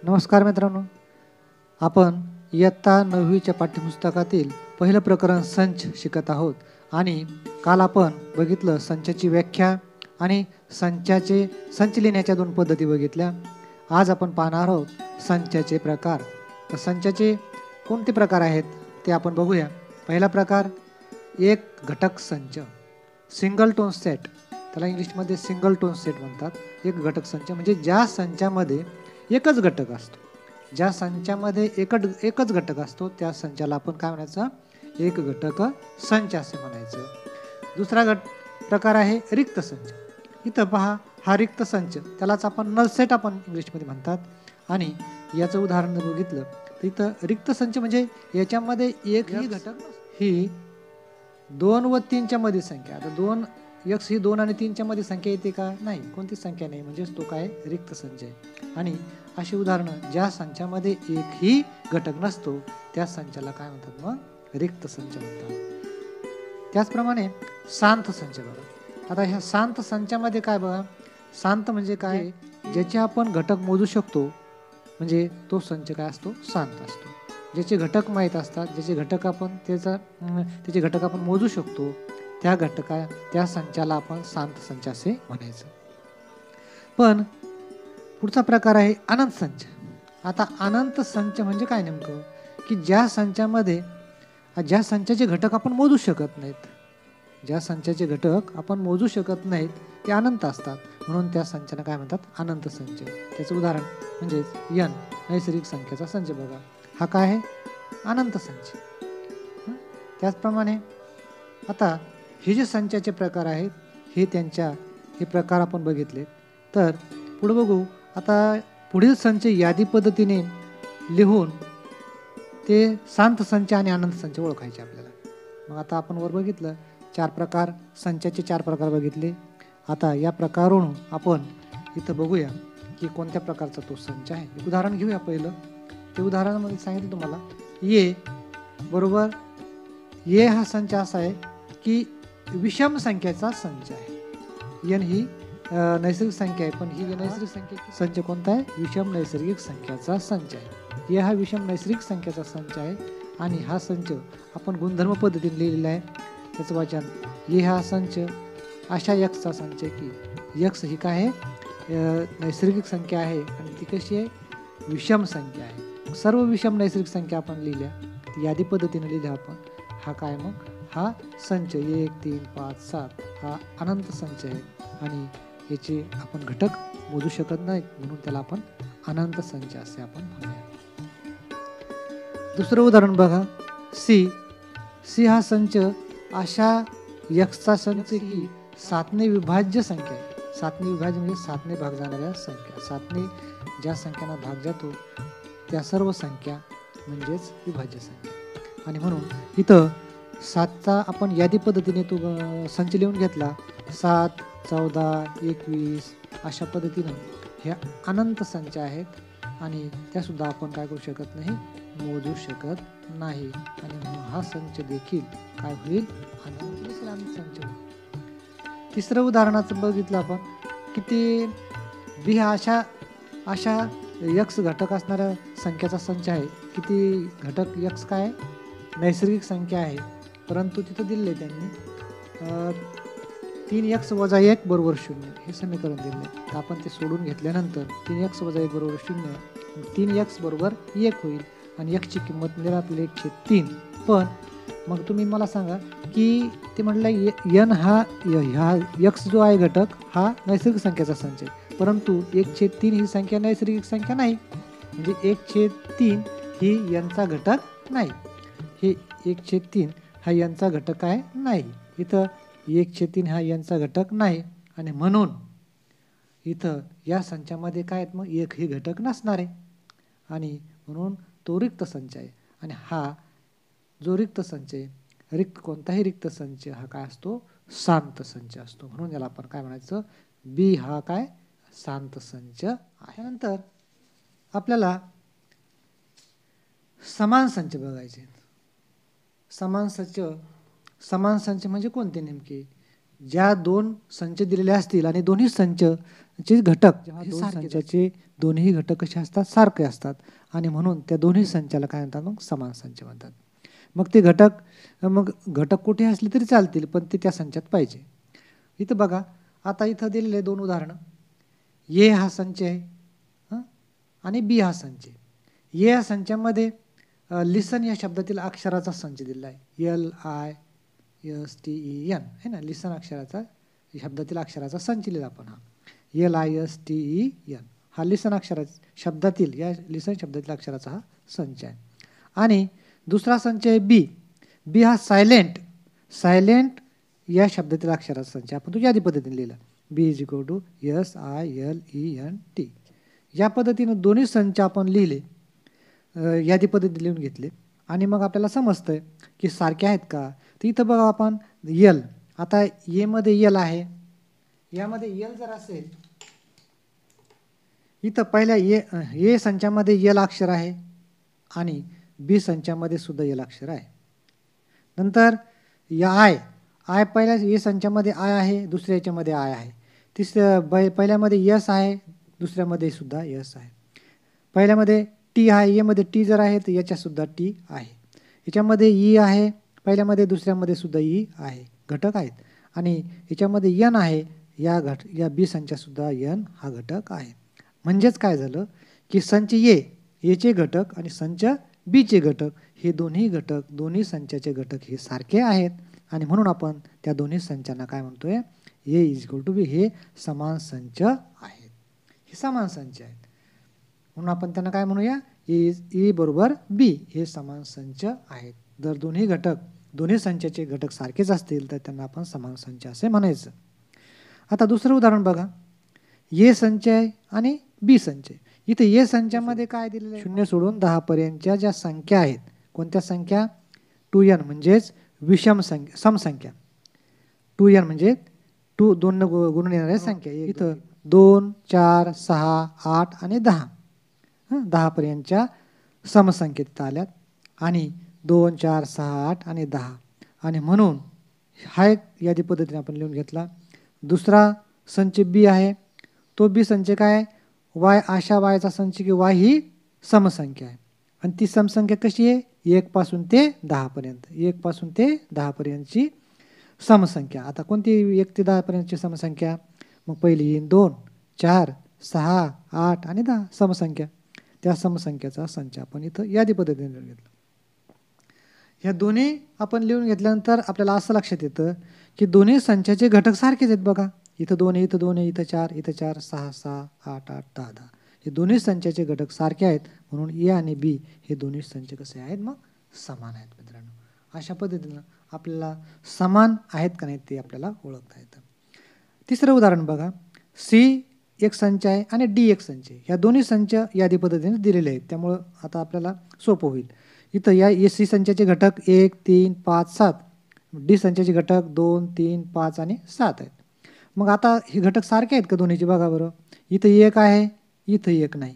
नमस्कार मित्रांनो, आपण इयत्ता 9वीच्या पाठ्यपुस्तकातील पहिलं प्रकरण संच शिकत आहोत आणि काल आपण बघितलं संचाची व्याख्या आणि संच लिहिण्याच्या 2 पद्धती बघितल्या. आज आपण पाहणार आहोत संचाचे प्रकार. तर संचाचे कोणते प्रकार आहेत ते आपण बघूया. पहिला प्रकार एक घटक संच, सिंगल टोन सेट. त्याला इंग्लिशमध्ये सिंगल टोन सेट म्हणतात. एक घटक संच म्हणजे ज्या संचामध्ये एकच घटक असतो. ज्या संचामध्ये एकच घटक असतो त्या संचाला आपण काय म्हणायचं? एक घटक संच असे म्हणायचं. दुसरा प्रकार आहे रिक्त संच. इथं पहा, हा रिक्त संच, त्यालाच आपण नल सेट आपण इंग्लिशमध्ये म्हणतात. आणि याचं उदाहरण जर बघितलं तर इथं रिक्त संच म्हणजे याच्यामध्ये एकही घटक ही 2 व 3च्या मध्ये संख्या. आता 2 x ही 2 आणि 3च्या मध्ये संख्या येते का? नाही, कोणतीच संख्या नाही, म्हणजेच तो काय रिक्त संच आहे. आणि अशी उदाहरणं ज्या संचामध्ये एकही घटक नसतो त्या संचाला काय म्हणतात? मग रिक्त संच म्हणतात. त्याचप्रमाणे शांत संच बघा. आता ह्या शांत संचामध्ये काय बघा, शांत म्हणजे काय? ज्याचे आपण घटक मोजू शकतो, म्हणजे तो संच काय असतो? शांत असतो. ज्याचे घटक माहीत असतात, ज्याचे घटक आपण त्याचे घटक आपण मोजू शकतो, त्या संचाला आपण शांत संच असे म्हणायचं. पण पुढचा प्रकार आहे अनंत संच. आता अनंत संच म्हणजे काय नेमकं? की ज्या संचाचे घटक आपण मोजू शकत नाहीत, ज्या संचाचे घटक आपण मोजू शकत नाहीत ते अनंत असतात, म्हणून त्या संचाला काय म्हणतात? अनंत संच. त्याचं उदाहरण म्हणजेच n नैसर्गिक संख्येचा संच बघा, हा काय आहे? अनंत संच. त्याचप्रमाणे आता हे जे संचाचे प्रकार आहेत हे प्रकार आपण बघितले. तर पुढे बघू. आता पुढील संच यादी पद्धतीने लिहून ते शांत संच आणि अनंत संच ओळखायचे आपल्याला. मग आता आपण वर बघितलं संचाचे 4 प्रकार बघितले. आता या प्रकारावरून आपण इथं बघूया की कोणत्या प्रकारचा तो संच आहे. एक उदाहरण घेऊया. पहिलं ते उदाहरणामध्ये सांगितलं तुम्हाला, ये बरोबर ये हा संच असा आहे की विषम संख्येचा संच आहे. n ही नैसर्गिक संख्या आहे, पण ही नैसर्गिक संख्या संच कोणता आहे? विषम नैसर्गिक संख्याचा संच आहे. हा विषम नैसर्गिक संख्याचा संच आहे आणि हा संच आपण गुणधर्म पद्धतीने लिहिलेला आहे. त्याचं वाचन, हा संच अशा यक्षचा संच आहे की यक्ष ही काय आहे? नैसर्गिक संख्या आहे आणि ती कशी आहे? विषम संख्या आहे. सर्व विषम नैसर्गिक संख्या आपण लिहिल्या, यादी पद्धतीने लिहिल्या आपण. हा काय मग? हा संच 1, 3, 5, 7 हा अनंत संच आहे आणि याचे आपण घटक मोजू शकत नाही, म्हणून त्याला आपण अनंत संच असे आपण म्हणूया. दुसरं उदाहरण बघा, सी हा संच अशा यक्षचा संच की 7ने विभाज्य संख्या आहे. 7ने विभाज्य म्हणजे 7ने भाग जाणाऱ्या संख्या. 7ने ज्या संख्यांना भाग जातो त्या सर्व संख्या म्हणजेच विभाज्य संख्या. आणि म्हणून इथं 7चा आपण यादी पद्धतीने तो संच लिहून घेतला. 7, 14, 21 अशा पद्धतीनं ह्या अनंत संच आहेत आणि त्यासुद्धा आपण काय करू शकत नाही? मोजू शकत नाही. आणि म्हणून हा संच देखील काय होईल? अनंत संच होईल. तिसरं उदाहरणाचं बघितलं आपण की ते बी हा अशा यक्ष घटक असणाऱ्या संख्याचा संच आहे. किती घटक यक्ष काय आहे? नैसर्गिक संख्या आहे, परंतु तिथं दिले त्यांनी 3x - 1 बरोबर 0 हे समीकरण दिले. तर आपण ते सोडून घेतल्यानंतर 3x - 1 बरोबर 0, 3x बरोबर 1 होईल आणि x ची किंमत मिळेल आपल्याला 1/3. पण मग तुम्ही मला सांगा की ते म्हटलं n हा x जो आहे घटक हा नैसर्गिक संख्येचा संच आहे, परंतु 1/3 ही संख्या नैसर्गिक संख्या नाही, म्हणजे 1/3 ही n चा घटक नाही. हे 1/3 हा n चा घटक आहे नाही. इथं 1/3 हा n चा घटक नाही आणि म्हणून इथं या संचामध्ये काय आहेत? मग एकही घटक नसणार आहे आणि म्हणून तो रिक्त संच आहे. आणि हा जो रिक्त संच आहे, कोणताही रिक्त संच हा काय असतो? शांत संच असतो. म्हणून याला आपण काय म्हणायचं? बी हा काय? शांत संच आहे. नंतर आपल्याला समान संच बघायचे. समान संच म्हणजे कोणते नेमके? ज्या 2 संच दिलेले असतील आणि दोन्ही संच चे घटक जेव्हा दोन संचाचे दोन्ही घटक कसे असतात सारखे असतात आणि म्हणून त्या दोन्ही संचाला काय म्हणतात मग समान संच म्हणतात. मग ते घटक कुठे असले तरी चालतील पण ते त्या संचात पाहिजे. इथं बघा आता इथं दिलेले दोन उदाहरणं. ए हा संच आहे आणि बी हा संच आहे. ए या संचामध्ये लिसन या शब्दातील अक्षराचा संच दिलेला आहे. LISTEN आहे ना, लिसन अक्षराचा शब्दातील अक्षराचा संच लिहिला आपण. हा LISTEN हा लिसन शब्दातील या लिसन शब्दातील अक्षराचा हा संच आहे. आणि दुसरा संच आहे बी. बी हा सायलेंट या शब्दातील अक्षराचा संच आपण तो यादी पद्धतीने लिहिला. BSILENT या पद्धतीने दोन्ही संच आपण लिहिले, यादी पद्धतीने लिहून घेतले आणि मग आपल्याला समजतंय की सारखे आहेत का. तर इथं बघा आपण यल, आता ए मध्ये यल आहे, यामध्ये यल जर असेल इथं पहिल्या ए संचामध्ये यल अक्षर आहे आणि बी संचामध्ये सुद्धा यल अक्षर आहे. नंतर या आय पहिल्या ए संचामध्ये आय आहे, दुसऱ्या याच्यामध्ये आय आहे. पहिल्यामध्ये यस आहे, दुसऱ्यामध्ये सुद्धा यस आहे. पहिल्यामध्ये टी आहे, एमध्ये टी जर आहे तर याच्यात सुद्धा टी आहे. याच्यामध्ये ई आहे, पहिल्यामध्ये दुसऱ्यामध्ये सुद्धा ई आहे, घटक आहेत. आणि याच्यामध्ये यन आहे, या बी संचात सुद्धा यन हा घटक आहे. म्हणजेच काय झालं की संच एचे घटक आणि संच बीचे घटक हे दोन्ही संचाचे घटक हे सारखे आहेत आणि म्हणून आपण त्या दोन्ही संचांना काय म्हणतोय, A=B हे समान संच आहेत. हे समान संच आहेत म्हणून आपण त्यांना काय म्हणूया, A बरोबर B हे समान संच आहेत. जर दोन्ही संचाचे घटक सारखेच असतील तर त्यांना आपण समान संच असे म्हणायचं. आता दुसरं उदाहरण बघा. ए संच आहे आणि बी संच आहे. इथे ए संचामध्ये काय दिलेलं आहे, 0 सोडून 10 पर्यंतच्या ज्या संख्या आहेत, कोणत्या संख्या, 2n म्हणजेच समसंख्या. 2n म्हणजे 2 न गुणून येणाऱ्या संख्या. इथं 2, 4, 6, 8 आणि 10 10 पर्यंतच्या समसंख्या तिथं आल्यात आणि 2, 4, 6, 8 आणि 10 आणि म्हणून हा एक यादी पद्धतीने आपण लिहून घेतला. दुसरा संच बी आहे, तो बी संच काय, अशा वायचा संच की वाय ही समसंख्या आहे आणि ती समसंख्या कशी आहे, 1 पासून ते 10 पर्यंत, 1 पासून ते 10 पर्यंतची समसंख्या. आता कोणती 1 ते 10 पर्यंतची समसंख्या, मग पहिली येईल 2, 4, 6, 8 आणि 10 समसंख्या. त्या समसंख्याचा संच आपण इथं यादी पद्धतीने लिहून घेतला. ह्या दोन्ही आपण लिहून घेतल्यानंतर आपल्याला असं लक्षात येतं की दोन्ही संचाचे घटक सारखेच आहेत. बघा इथं 2 आहे, इथं 2 आहे, इथं 4, इथं 4, 6, 6, 8, 8, 10, 10 हे दोन्ही संचाचे घटक सारखे आहेत म्हणून ए आणि बी हे दोन्ही संच कसे आहेत, मग समान आहेत. मित्रांनो, अशा पद्धतीनं आपल्याला समान आहेत का नाही ते आपल्याला ओळखता येतं. तिसरं उदाहरण बघा. सी एक संच आहे आणि डी एक संच आहे. ह्या दोन्ही संच यादी पद्धतीने दिलेले आहेत त्यामुळं आता आपल्याला सोपं होईल. इथं या सी संचाचे घटक 1, 3, 5, 7, डी संचाचे घटक 2, 3, 5 आणि 7 आहेत. मग आता हे घटक सारखे आहेत का दोन्हीचे, बघा बरं. इथं 1 आहे, इथं 1 नाही,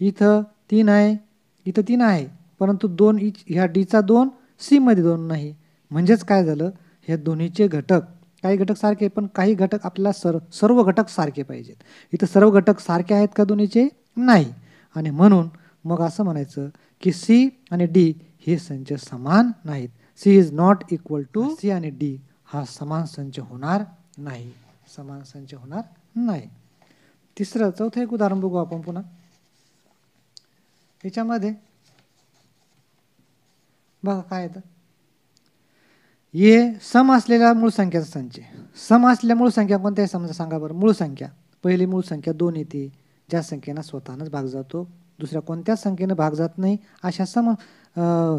इथं 3 आहे, इथं 3 आहे, परंतु 2 ह्या डीचा 2 सी मध्ये 2 नाही. म्हणजेच काय झालं, हे दोन्हीचे घटक, काही घटक सारखे पण काही घटक आपल्याला सर्व घटक सारखे पाहिजेत. इथं सर्व घटक सारखे आहेत का दोन्हीचे, नाही. आणि म्हणून मग असं म्हणायचं की सी आणि डी हे संच समान नाहीत. C is not equal to c आणि डी हा समान संच होणार नाही, समान संच होणार नाही. चौथं एक उदाहरण बघू आपण पुन्हा. याच्यामध्ये बघा काय येतं, ये सम असलेल्या मूळ संख्याचा संच. सम असलेल्या मूळ संख्या कोणत्या समजा सांगा बरं. मूळ संख्या, पहिली मूळ संख्या 2 येते, ज्या संख्येनं स्वतःनंच भाग जातो, दुसऱ्या कोणत्याच संख्येनं भाग जात नाही, अशा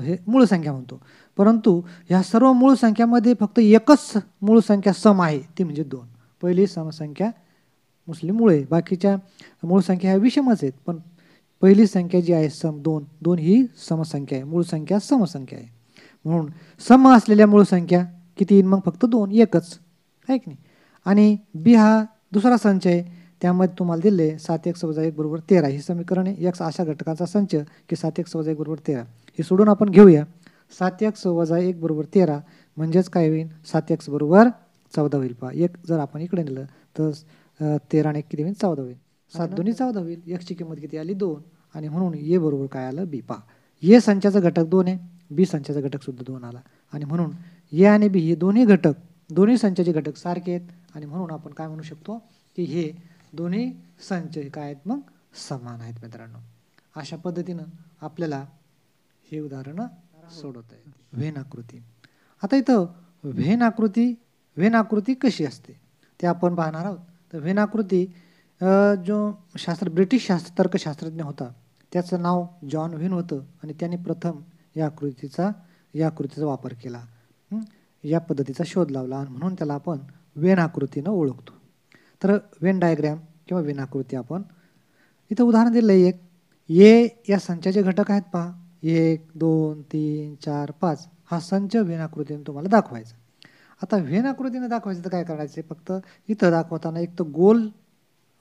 हे मूळ संख्या म्हणतो. परंतु ह्या सर्व मूळ संख्यामध्ये फक्त एकच मूळ संख्या सम आहे, ती म्हणजे 2. पहिली समसंख्या मुस्लिम मूळ आहे, बाकीच्या मूळ संख्या ह्या विषमच आहेत. पण पहिली संख्या जी आहे सम 2 ही समसंख्या आहे, मूळ संख्या समसंख्या आहे. म्हणून सम असलेल्या मूळ संख्या किती येईल, मग फक्त 2, एकच आहे की नाही. आणि बी हा दुसरा संच आहे, त्यामध्ये तुम्हाला दिले 7x - 1 = 13 हे समीकरण आहे. x अशा घटकाचा संच की 7x - 1 = 13. हे सोडून आपण घेऊया 7x - 1 = 13 म्हणजेच काय होईल, 7x = 14 होईल. पहा, एक जर आपण इकडे नेलं तर 13 आणि 1 किती होईल 14 होईल. 7 दोन्ही 14 होईल. एक्सची किंमत किती आली 2 आणि म्हणून ए बरोबर काय आलं बी. पहा ए संचाचा घटक 2 आहे, बी संचाचा घटक सुद्धा 2 आला आणि म्हणून ए आणि बी हे दोन्ही घटक दोन्ही संचाचे घटक सारखे आहेत आणि म्हणून आपण काय म्हणू शकतो की हे दोन्ही संच काय आहेत मग समान आहेत मित्रांनो. अशा पद्धतीनं आपल्याला हे उदाहरण सोडवता येते. व्हेन आकृती. आता इथं व्हेन आकृती कशी असते ते आपण पाहणार आहोत. तर व्हेन आकृती जो ब्रिटिश तर्कशास्त्रज्ञ होता त्याचं नाव जॉन व्हेन होतं आणि त्याने प्रथम या आकृतीचा वापर केला, या पद्धतीचा शोध लावला आणि म्हणून त्याला आपण व्हेन आकृतीनं ओळखतो. तर व्हेन डायग्रॅम किंवा व्हेन आकृती आपण इथं उदाहरण दिलं एक. ए या संचाचे घटक आहेत पहा, 1 2 3 4 5 हा संच व्हेन आकृतीने तुम्हाला दाखवायचा. आता व्हेन आकृतीने दाखवायचं तर काय करायचं, फक्त इथं दाखवताना एक तर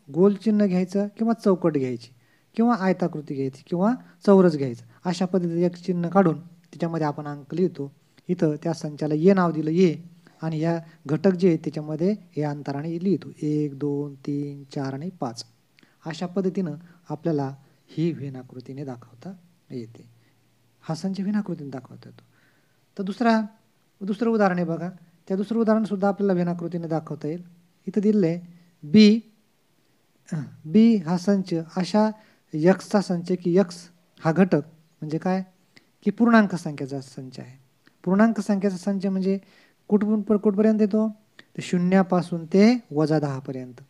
गोल चिन्ह घ्यायचं किंवा चौकट घ्यायची किंवा आयताकृती घ्यायची किंवा चौरस घ्यायचं. अशा पद्धतीने एक चिन्ह काढून त्याच्यामध्ये आपण अंक लिहितो. इथं त्या संचाला ए नाव दिलं ए आणि या घटक जे आहेत त्याच्यामध्ये हे अंतराने लिहितो 1 2 3 4 आणि 5. अशा पद्धतीनं आपल्याला ही व्हेन आकृतीने दाखवता येते. हा संच व्हेन आकृतीने दाखवता येतो. तर दुसरं उदाहरण आहे बघा. त्या दुसरं उदाहरण सुद्धा आपल्याला व्हेन आकृतीने दाखवता येईल. इथं दिलेलं आहे बी हा संच अशा यक्सचा संच की यक्स हा घटक म्हणजे काय की पूर्णांक संख्येचा संच आहे. पूर्णांक संख्येचा संच म्हणजे कुठपर्यंत येतो, तर 0 पासून ते -10 पर्यंत.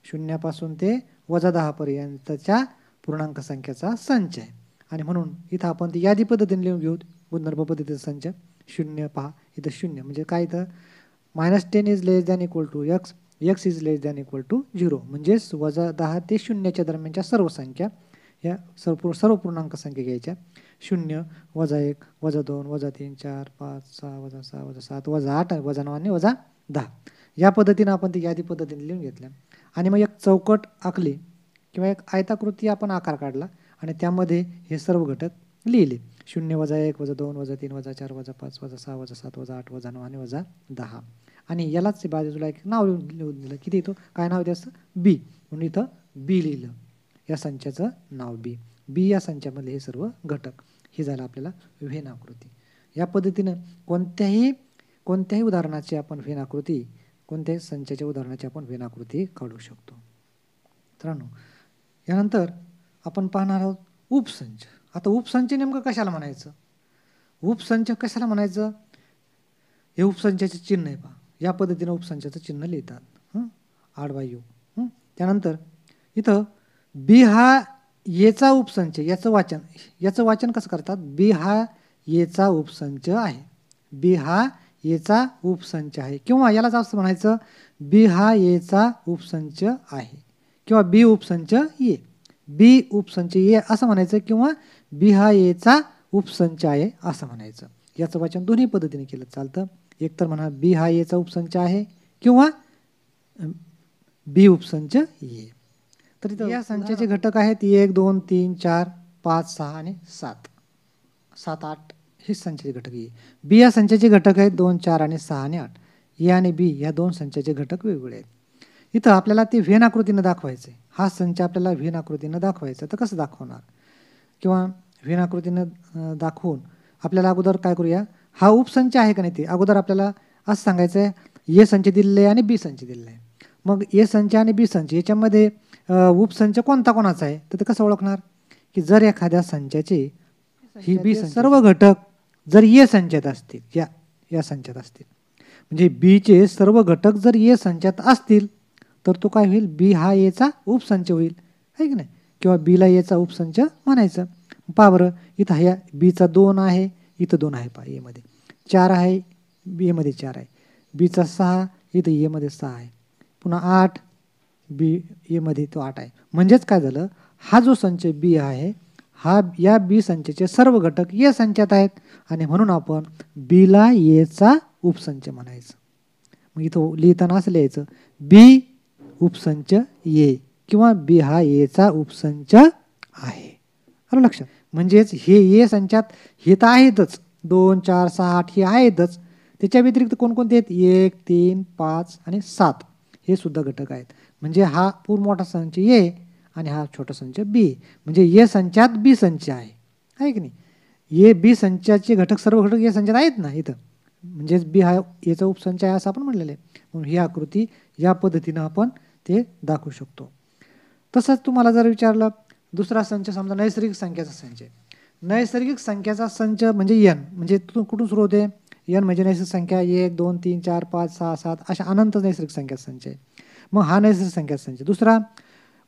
0 पासून ते -10 पर्यंतच्या पूर्णांक संख्येचा संच आहे आणि म्हणून इथं आपण ती यादी पद्धतीने लिहून घेऊ. गुणधर्म पद्धतीचा संच 0 पहा इथं 0 म्हणजे काय, इथं -10 is less than equal to x, x is less than equal to 0 म्हणजेच -10 ते 0च्या दरम्यानच्या सर्व संख्या या सर्व पूर्णांक संख्या घ्यायच्या. 0 -1 -2 -3 4 5 6 -6 -7 -8 -9 आणि -10 या पद्धतीनं आपण ती यादी पद्धतीने लिहून घेतल्या आणि मग एक चौकट आखली किंवा एक आयताकृती आपण आकार काढला आणि त्यामध्ये हे सर्व घटक लिहिले. 0 -1 -2 -3 -4 -5 -6 -7 -8 -9 आणि -10 आणि यालाच बाजूला एक नाव लिहून दिलं. किती येतो, काय नाव द्यायचं, बी. म्हणून इथं बी लिहिलं. या संचाचं नाव बी या संचामधले हे सर्व घटक. हे झालं आपल्याला व्हेन आकृती. या पद्धतीनं कोणत्याही उदाहरणाची आपण व्हेन आकृती, कोणत्याही संचाच्या उदाहरणाची आपण व्हेन आकृती काढू शकतो. मित्रांनो यानंतर आपण पाहणार आहोत उपसंच. आता उपसंच नेमकं कशाला म्हणायचं, उपसंच कशाला म्हणायचं, हे उपसंचाचे चिन्ह आहे पहा. या पद्धतीनं उपसंचाचं चिन्ह लिहितात आडवा यू. त्यानंतर इथं बी हा येचा उपसंच, याचं वाचन कसं करतात, बी हा येचा उपसंच आहे, बी हा येचा उपसंच आहे किंवा याला जास्त म्हणायचं बी हा येचा उपसंच आहे किंवा बी उपसंच ये, बी उपसंच ये असं म्हणायचं किंवा बी हा येचा उपसंच आहे असं म्हणायचं. याचं वाचन दोन्ही पद्धतीने केलं चालतं. एकतर म्हणा बी हा येचा उपसंच आहे किंवा बी उपसंच ये. तर इथं या संचाचे घटक आहेत 1 2 3 4 5 6 आणि 7 8 हे संचाचे घटक आहे. बी या संचाचे घटक आहेत 2 4 आणि 6 आणि 8. ए आणि बी या दोन संचाचे घटक वेगवेगळे आहेत. इथं आपल्याला ते व्हेन आकृतीनं दाखवायचं आहे. हा संच आपल्याला व्हेन आकृतीनं दाखवायचा, तर कसं दाखवणार किंवा व्हेन आकृतीनं दाखवून आपल्याला अगोदर काय करूया, हा उपसंच आहे का नाही ते अगोदर आपल्याला असं सांगायचं आहे. ए संच दिलेले आहे आणि बी संच दिलेला आहे. मग ए संच आणि बी संच याच्यामध्ये उपसंच कोणाचा आहे, तर ते कसं ओळखणार की जर एखाद्या संचाचे ही बी सर्व घटक जर ए संचात असतील, या संचात असतील म्हणजे बीचे सर्व घटक जर ए संचात असतील तर तो काय होईल, बी हा एचा उपसंच होईल आहे की नाही, किंवा बीला एचा उपसंच म्हणायचं. पहा बरं इथं ह्या बीचा 2 आहे, इथं 2 आहे पहा, ए मध्ये 4 आहे, बी मध्ये 4 आहे, बीचा 6 इथं ए मध्ये 6 आहे, पुन्हा 8 बी ए मध्ये तो 8 आहे. म्हणजेच काय झालं, हा जो संच बी आहे हा या बी संचाचे सर्व घटक ए संचात आहेत आणि म्हणून आपण बीला एचा उपसंच म्हणायचं. मग इथं लिहिताना असं लिहायचं बी उपसंच ए किंवा बी हा एचा उपसंच आहे. आलं लक्षात. म्हणजेच हे ए संचात हे तर आहेतच 2 4 6 8 हे आहेतच, त्याच्या व्यतिरिक्त कोणकोणते आहेत 1 3 5 आणि 7 हे सुद्धा घटक आहेत. म्हणजे हा पूर्ण मोठा संच ए आणि हा छोटा संच बी, म्हणजे ए संचात बी संच आहे की नाही. ए बी संचाचे घटक सर्व घटक ए संचात आहेत ना इथं, म्हणजेच बी हा एचा उपसंच आहे असं आपण म्हणलेलं आहे. म्हणून ही आकृती या पद्धतीनं आपण ते दाखवू शकतो. तसंच तुम्हाला जर विचारलं दुसरा संच समजा नैसर्गिक संख्याचा संच आहे. नैसर्गिक संख्याचा संच म्हणजे एन, म्हणजे कुठून सुरू होते, एन म्हणजे नैसर्गिक संख्या 1 2 3 4 5 6 7 अशा अनंत नैसर्गिक संख्याचा संच आहे. मग हा नैसर्गिक संख्याचा संच. दुसरा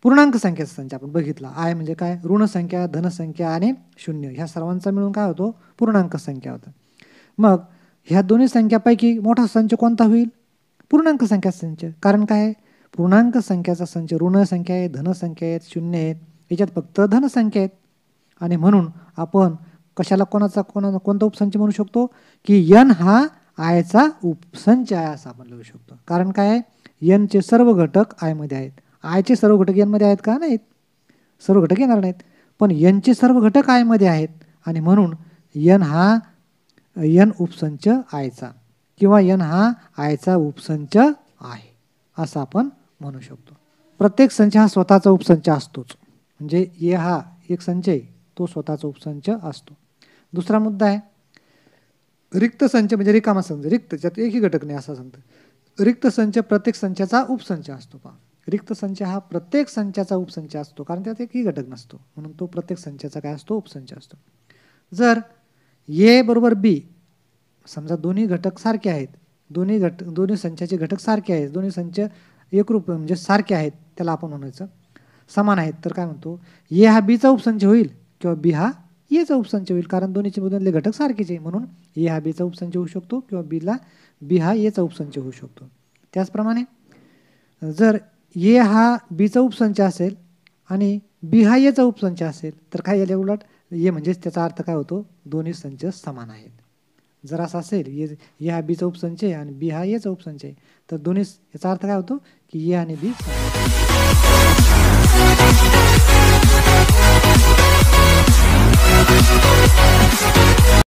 पूर्णांक संख्याचा संच आपण बघितला. आय म्हणजे काय, ऋण संख्या, धनसंख्या आणि शून्य ह्या सर्वांचा मिळून काय होतो, पूर्णांक संख्या होतं. मग ह्या दोन्ही संख्यापैकी मोठा संच कोणता होईल, पूर्णांक संख्याचा संच. कारण काय, पूर्णांक संख्याचा संच ऋण संख्या आहे, धनसंख्या आहेत, शून्य आहेत, याच्यात फक्त धनसंख्या आहेत. आणि म्हणून आपण कशाला कोणता उपसंच म्हणू शकतो की एन हा आयचा उपसंच आहे असं आपण लिहू शकतो. कारण काय, एनचे सर्व घटक आयमध्ये आहेत. आयचे सर्व घटक एनमध्ये आहेत का, नाहीत, सर्व घटक येणार नाहीत, पण एनचे सर्व घटक आयमध्ये आहेत आणि म्हणून एन हा एन उपसंच आयचा किंवा एन हा आयचा उपसंच आहे असं आपण म्हणू शकतो. प्रत्येक संच हा स्वतःचा उपसंच असतोच, म्हणजे ए हा एक संच आहे, तो स्वतःचा उपसंच असतो. दुसरा मुद्दा आहे रिक्त संच, म्हणजे रिकामा संच, रिक्त ज्यात एकही घटक नाही असा संच. रिक्त संच प्रत्येक संचाचा उपसंच असतो. पहा, रिक्त संच हा प्रत्येक संचाचा उपसंच असतो, कारण त्यात एकही घटक नसतो, म्हणून तो प्रत्येक संचाचा काय असतो, उपसंच असतो. जर ए बरोबर बी समजा दोन्ही घटक सारखे आहेत, दोन्ही संचाचे घटक सारखे आहेत, दोन्ही संच एकरूप म्हणजे सारखे आहेत, त्याला आपण म्हणायचं समान आहेत, तर काय म्हणतो, ए हा बीचा उपसंच होईल किंवा बी हा एचा उपसंच होईल, कारण दोन्हीचे मधले घटक सारखेच आहे. म्हणून ए हा बीचा उपसंच होऊ शकतो किंवा बी हा एचा उपसंच होऊ शकतो. त्याचप्रमाणे जर ए हा बीचा उपसंच असेल आणि बी हा एचा उपसंच असेल तर काय याला उलट, ए म्हणजेच त्याचा अर्थ काय होतो, दोन्ही संच समान आहेत. जर असं असेल ए हा बीचा उपसंच आहे आणि बी हा एचा उपसंच आहे, तर दोन्ही याचा अर्थ काय होतो की ए आणि बी